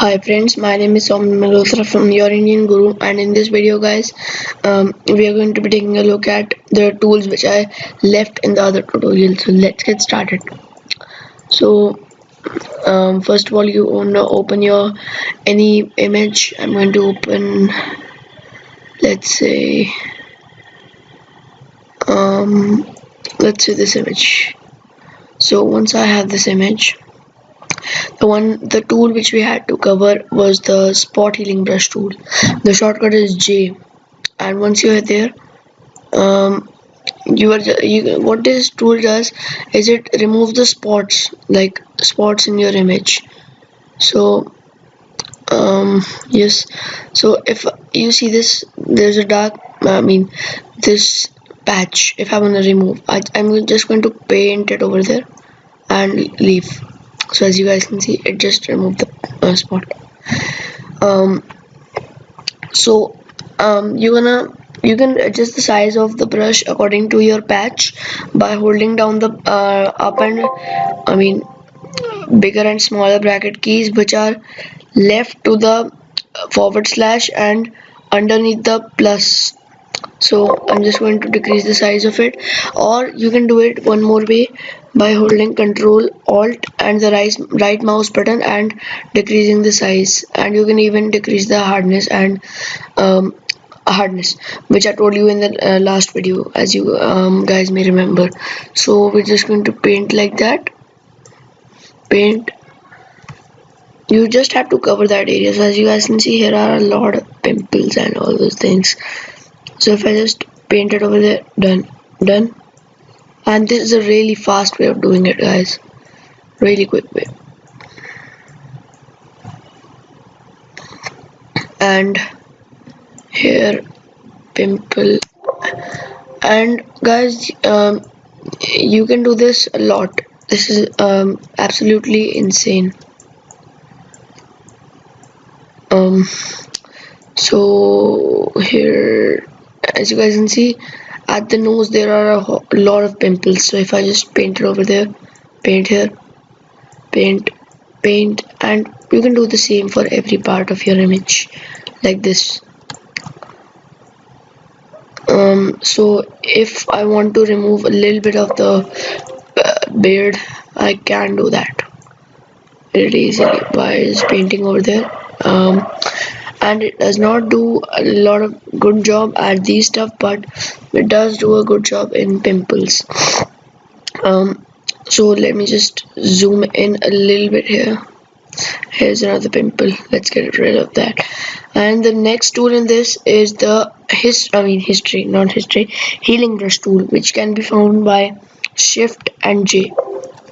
Hi friends, my name is Soumil Malhotra from Your Indian Guru, and in this video guys, we are going to be taking a look at the tools which I left in the other tutorial. So let's get started. So first of all, you want to open your any image. I'm going to open, let's say this image. So once I have this image, the tool which we had to cover was the spot healing brush tool. The shortcut is J, and once you are there, what this tool does is it removes the spots, like spots in your image. So yes, so if you see this, there's a dark, this patch. If I want to remove, I'm just going to paint it over there and leave. So as you guys can see, it just removed the spot. So you can adjust the size of the brush according to your patch by holding down the up and bigger and smaller bracket keys, which are left to the forward slash and underneath the plus. So I'm just going to decrease the size of it, or you can do it one more way by holding Control Alt and the right mouse button and decreasing the size, and you can even decrease the hardness and which I told you in the last video, as you guys may remember. So we're just going to paint like that. Paint. You just have to cover that area. So as you guys can see, here are a lot of pimples and all those things. So if I just paint it over there, done. And this is a really fast way of doing it, guys. Really quick way. And here, pimple. And guys, you can do this a lot. This is absolutely insane. So here, as you guys can see, at the nose there are a lot of pimples. So if I just paint it over there, paint here, paint, and you can do the same for every part of your image like this. So if I want to remove a little bit of the beard, I can do that very easily by just painting over there. And it does not do a lot of good job at these stuff, but it does do a good job in pimples. So let me just zoom in a little bit here. Here's another pimple. Let's get rid of that. And the next tool in this is the healing brush tool, which can be found by Shift and J.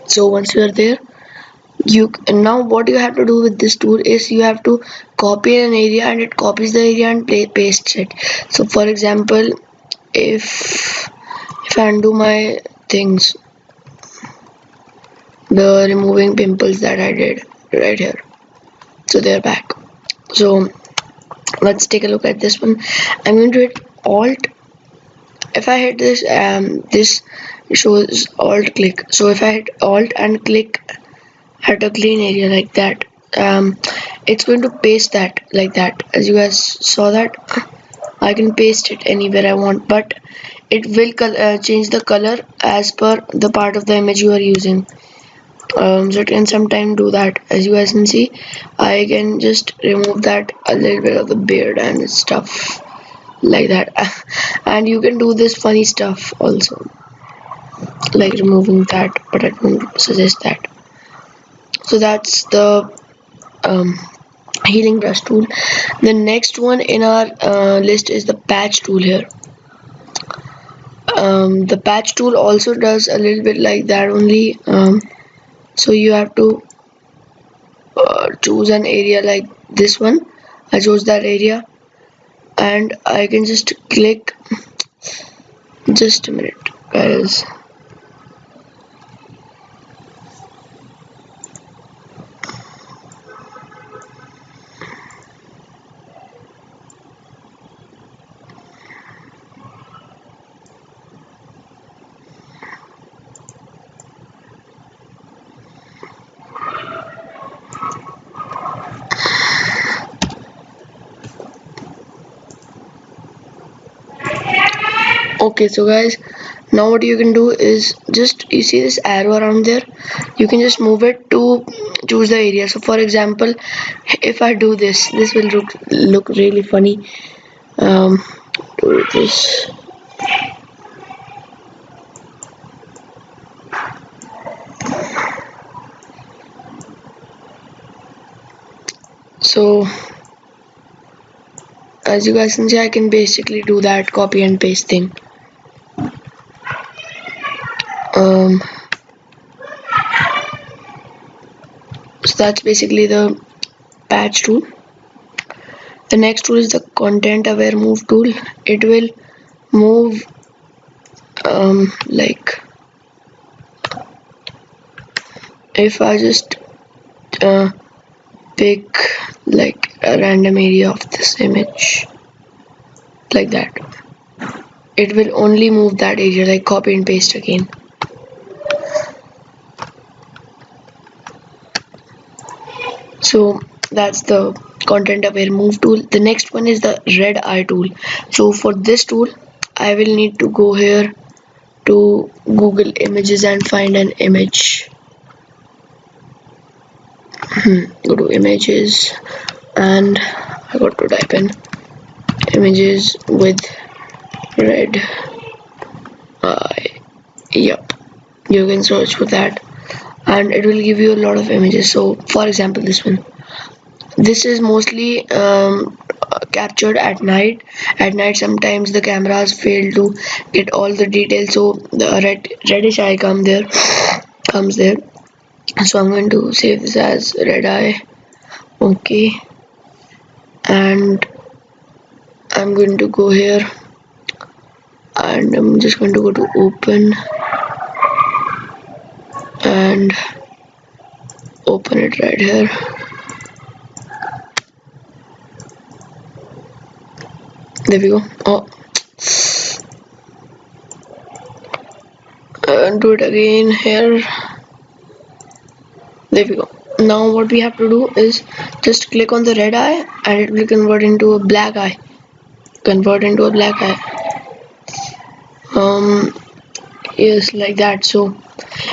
So once you are there, now what you have to do with this tool is you have to copy an area, and it copies the area and pastes it. So for example, if I undo my things, the removing pimples that I did right here, so they're back. So let's take a look at this one. I'm going to hit Alt. If I hit this, this shows Alt click. So if I hit Alt and click at a clean area like that, it's going to paste that like that. As you guys saw that, I can paste it anywhere I want, but it will change the color as per the part of the image you are using. So it can sometimes do that. As you guys can see, I can just remove that a little bit of the beard and stuff like that. And you can do this funny stuff also, like removing that, but I don't suggest that. So that's the healing brush tool. The next one in our list is the patch tool here. The patch tool also does a little bit like that only. So you have to choose an area like this one. I chose that area, and I can just click. Just a minute, guys. Okay, so guys, now what you can do is just, you see this arrow around there, you can just move it to choose the area. So for example, if I do this, this will look really funny. Do this. So as you guys can see, I can basically do that copy and paste thing. So that's basically the patch tool. The next tool is the content aware move tool. It will move like, if I just pick like a random area of this image like that, it will only move that area, like copy and paste again. So that's the content aware move tool. The next one is the Redeye tool. So for this tool, I will need to go here to Google Images and find an image. Go to images and I got to type in images with red eye. Yep, you can search for that and it will give you a lot of images. So for example, this is mostly captured at night. At night sometimes the cameras fail to get all the details, so the reddish eye comes there. So I'm going to save this as red eye. Okay, and I'm going to go here and I'm just going to go to open and open it right here. There we go. Oh, and do it again here. There we go. Now what we have to do is just click on the red eye and it will convert into a black eye. Yes, like that. So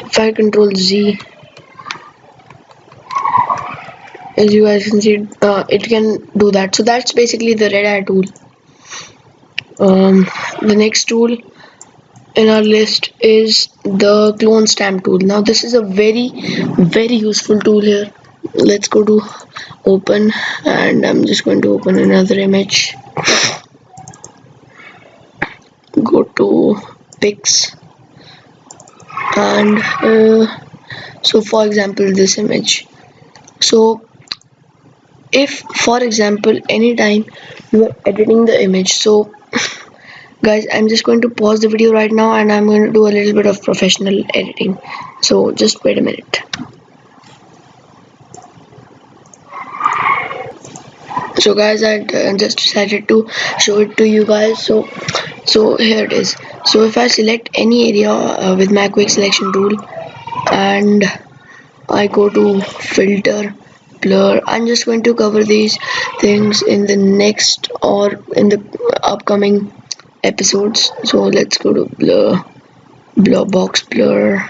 if I control Z, as you guys can see, it can do that. So that's basically the Redeye tool. The next tool in our list is the clone stamp tool. Now this is a very useful tool here. Let's go to open and I'm just going to open another image. Go to pics and so for example this image. So if for example anytime you are editing the image, so guys, I'm just going to pause the video right now and I'm going to do a little bit of professional editing, so just wait a minute. So guys, I just decided to show it to you guys. So here it is. So if I select any area with my quick selection tool and I go to filter, blur, I'm just going to cover these things in the next or in the upcoming episodes. So let's go to blur box blur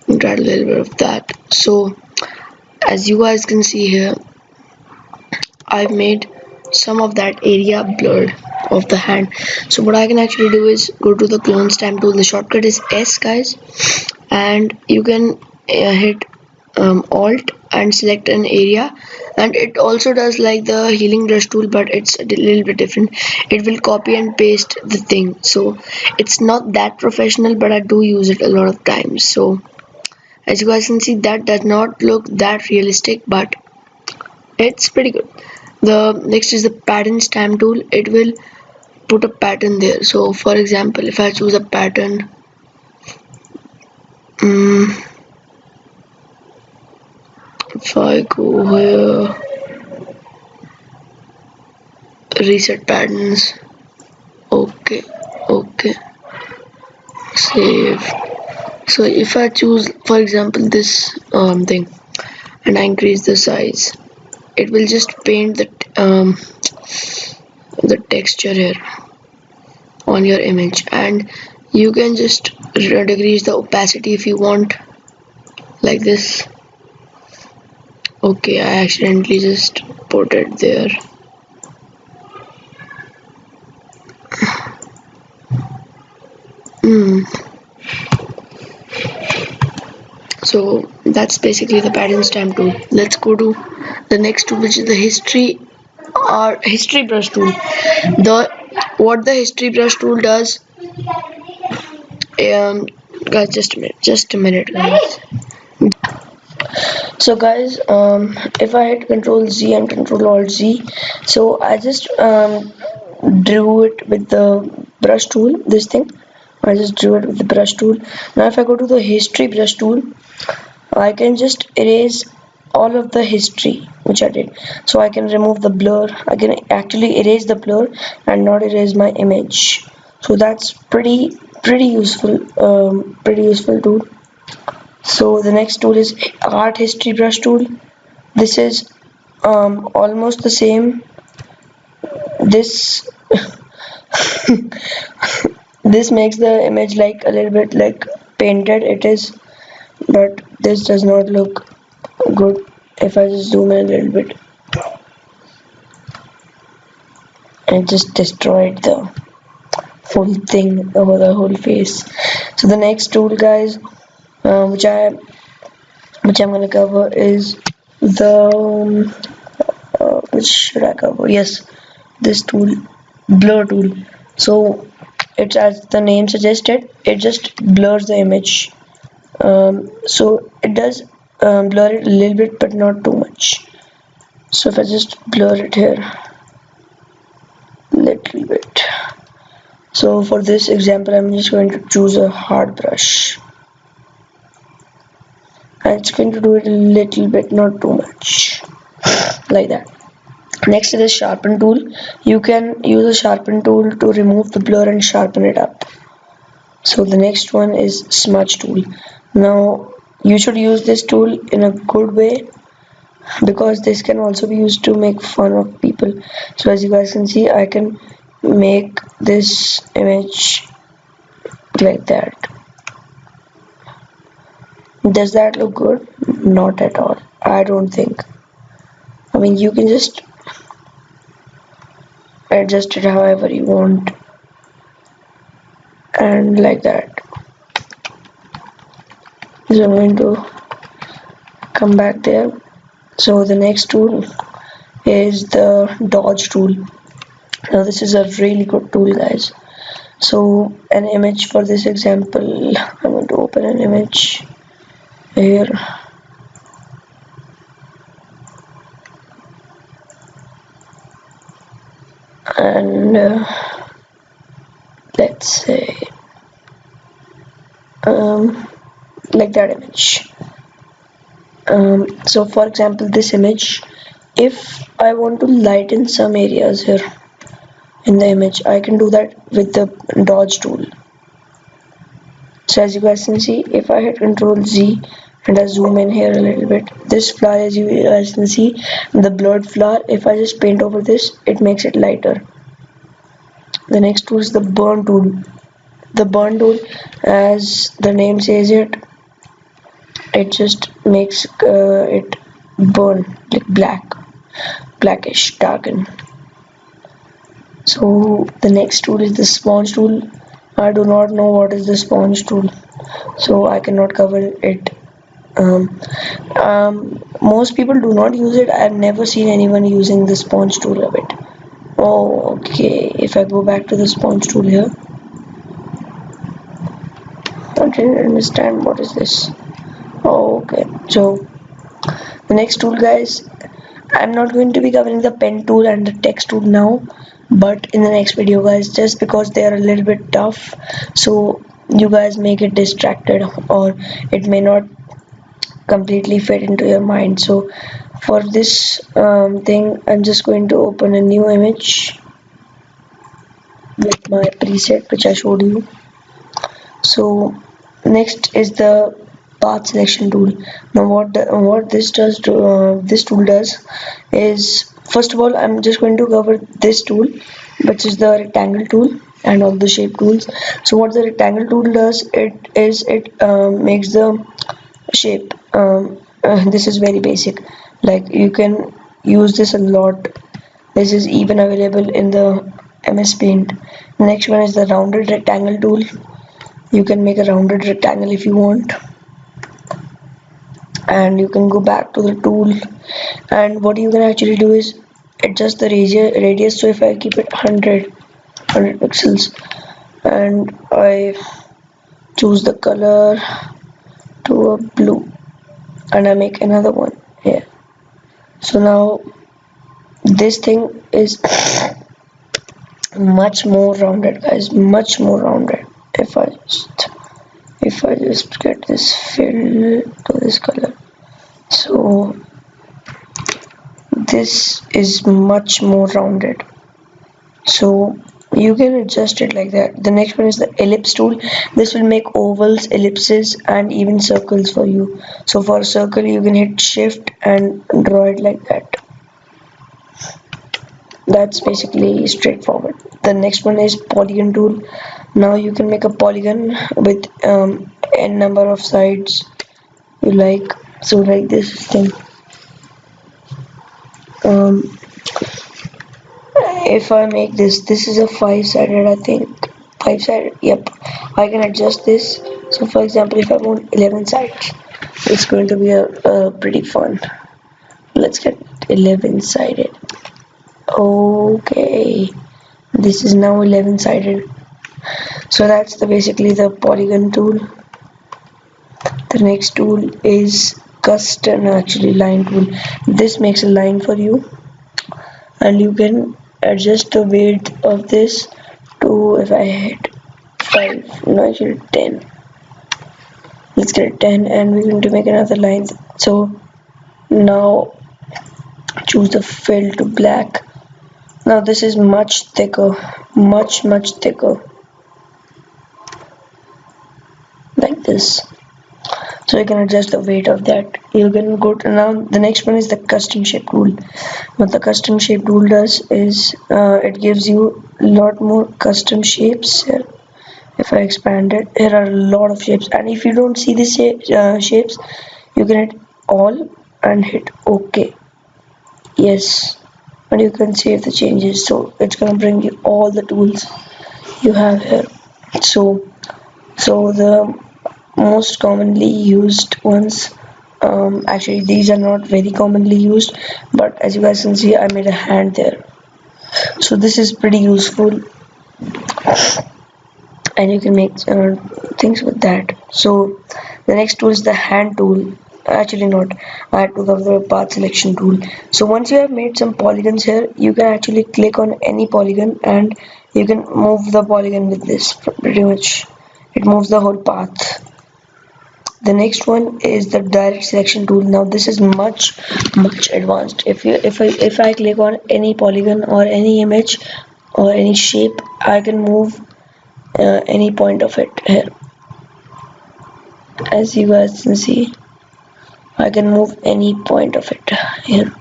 and try a little bit of that. So as you guys can see here, I've made some of that area blurred of the hand. So what I can actually do is go to the clone stamp tool. The shortcut is S, guys, and you can hit Alt and select an area, and it also does like the healing brush tool, but it's a little bit different. It will copy and paste the thing, so it's not that professional, but I do use it a lot of times. So as you guys can see, that does not look that realistic, but it's pretty good. The next is the pattern stamp tool. It will put a pattern there. So for example, if I choose a pattern, if I go here, reset patterns, okay, save. So if I choose for example this thing and I increase the size, it will just paint the texture here on your image, and you can just decrease the opacity if you want, like this. Okay, I accidentally just put it there. So that's basically the pattern stamp tool. Let's go to the next tool, which is the history brush tool. What the history brush tool does, guys, just a minute guys. So guys, if I hit Control Z and Control Alt Z, so I just drew it with the brush tool, this thing. I just drew it with the brush tool. Now if I go to the history brush tool, I can just erase all of the history which I did. So I can remove the blur. I can actually erase the blur and not erase my image. So that's pretty useful, pretty useful tool. So the next tool is art history brush tool. This is almost the same. This this makes the image like a little bit like painted it is, but this does not look good. If I just zoom in a little bit, it just destroyed the full thing over the whole face. So the next tool, guys, which I'm gonna cover is the which should I cover? Yes, this tool, blur tool. So it's, as the name suggested, it just blurs the image. So it does blur it a little bit, but not too much. So if I just blur it here little bit. So for this example, I'm just going to choose a hard brush, and it's going to do it a little bit, not too much, like that. Next is the sharpen tool. You can use a sharpen tool to remove the blur and sharpen it up. So the next one is smudge tool. Now you should use this tool in a good way, because this can also be used to make fun of people. So as you guys can see, I can make this image like that. Does that look good? Not at all, I don't think. I mean, you can just adjust it however you want, and like that. So I'm going to come back there. So the next tool is the dodge tool. Now this is a really good tool, guys. So an image, for this example, I'm going to open an image here, and let's say like that image. So for example, this image, if I want to lighten some areas here in the image, I can do that with the dodge tool. So as you guys can see, if I hit Control Z and I zoom in here a little bit, this flower, as you guys can see, the blurred flower, if I just paint over this, it makes it lighter. The next tool is the burn tool. The burn tool, as the name says it just makes it burn, like blackish, darken. So the next tool is the sponge tool. I do not know what is the sponge tool, so I cannot cover it. Most people do not use it. I've never seen anyone using the sponge tool of it. Oh, okay. If I go back to the sponge tool here, I didn't understand what is this. Oh, okay. So the next tool, guys, I'm not going to be covering the pen tool and the text tool now, but in the next video, guys, just because they are a little bit tough, so you guys may get distracted, or it may not completely fit into your mind. So for this thing, I'm just going to open a new image with my preset which I showed you. So next is the path selection tool. Now what this tool does is, first of all, I'm just going to cover this tool, which is the rectangle tool. and all the shape tools. So what the rectangle tool does, it makes the shape. This is very basic, like you can use this a lot. This is even available in the MS Paint. Next one is the rounded rectangle tool. You can make a rounded rectangle if you want, and you can go back to the tool, and what you can actually do is adjust the radius. So if I keep it 100 pixels, and I choose the color to a blue, and I make another one here. So now this thing is much more rounded, guys, much more rounded. If I just get this fill to this color, so this is much more rounded, so you can adjust it like that. The next one is the ellipse tool. This will make ovals, ellipses, and even circles for you. So for a circle you can hit shift and draw it like that. That's basically straightforward. The next one is polygon tool. Now you can make a polygon with n number of sides you like. So like this thing, if I make this is a 5-sided, I think 5-sided, yep. I can adjust this. So for example, if I want 11 sides, it's going to be a pretty fun. Let's get 11 sided. Okay, this is now 11 sided. So that's basically the polygon tool. The next tool is custom, actually line tool. This makes a line for you, and you can adjust the width of this to, if I hit 5, no actually 10, let's get 10, and we're going to make another line. So now choose the fill to black. Now this is much thicker, much thicker, like this. So you can adjust the weight of that. You can go to, now the next one is the custom shape tool. What the custom shape tool does is it gives you a lot more custom shapes here. If I expand it, there are a lot of shapes, and if you don't see these shapes, you can hit all and hit OK. Yes, and you can save the changes. So it's gonna bring you all the tools you have here. So the most commonly used ones, actually these are not very commonly used, but as you guys can see, I made a hand there. So this is pretty useful, and you can make things with that. So the next tool is the hand tool. Actually not, I had to go the path selection tool. So once you have made some polygons here, you can actually click on any polygon and you can move the polygon with this. Pretty much it moves the whole path. The next one is the direct selection tool. Now this is much advanced. If I click on any polygon or any image or any shape, I can move any point of it here. As you guys can see, I can move any point of it here.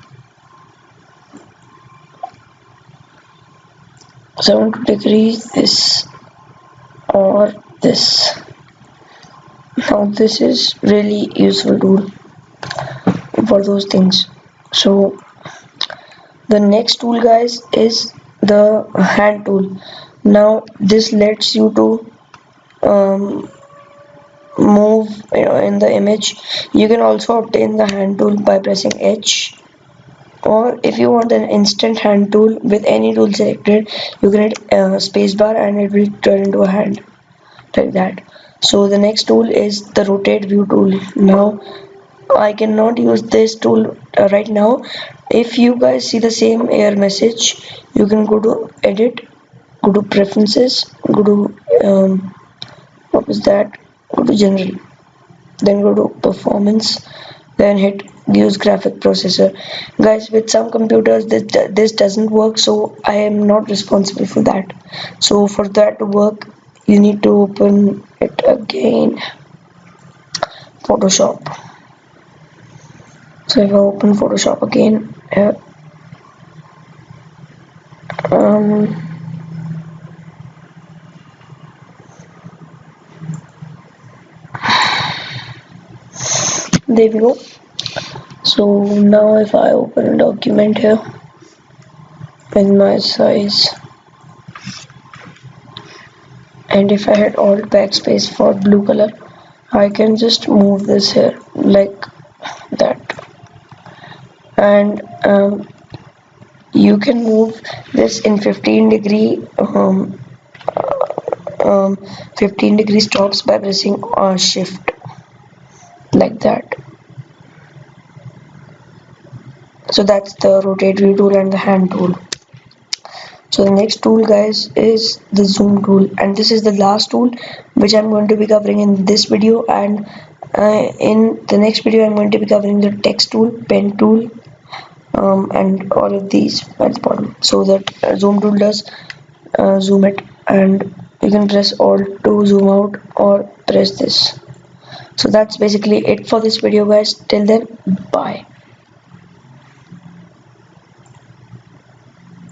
So I want to decrease this or this. Now this is really useful tool for those things. So the next tool, guys, is the hand tool. Now this lets you to move in the image. You can also obtain the hand tool by pressing H, or if you want an instant hand tool with any tool selected, you can hit spacebar and it will turn into a hand like that. So the next tool is the rotate view tool. Now I cannot use this tool right now. If you guys see the same error message, you can go to edit, go to preferences, go to what was that, go to general, then go to performance, then hit use graphic processor. Guys, with some computers this doesn't work, so I am not responsible for that. So for that to work, you need to open it again, Photoshop. So if I open Photoshop again, There we go. So now if I open a document here in my size, and if I hit alt backspace for blue color, I can just move this here like that, and you can move this in 15-degree 15-degree stops by pressing shift like that. So that's the rotate view tool and the hand tool. So the next tool, guys, is the zoom tool, and this is the last tool which I'm going to be covering in this video, and in the next video I'm going to be covering the text tool, pen tool, and all of these at the bottom. So that zoom tool does zoom it, and you can press alt to zoom out or press this. So that's basically it for this video, guys. Till then, bye.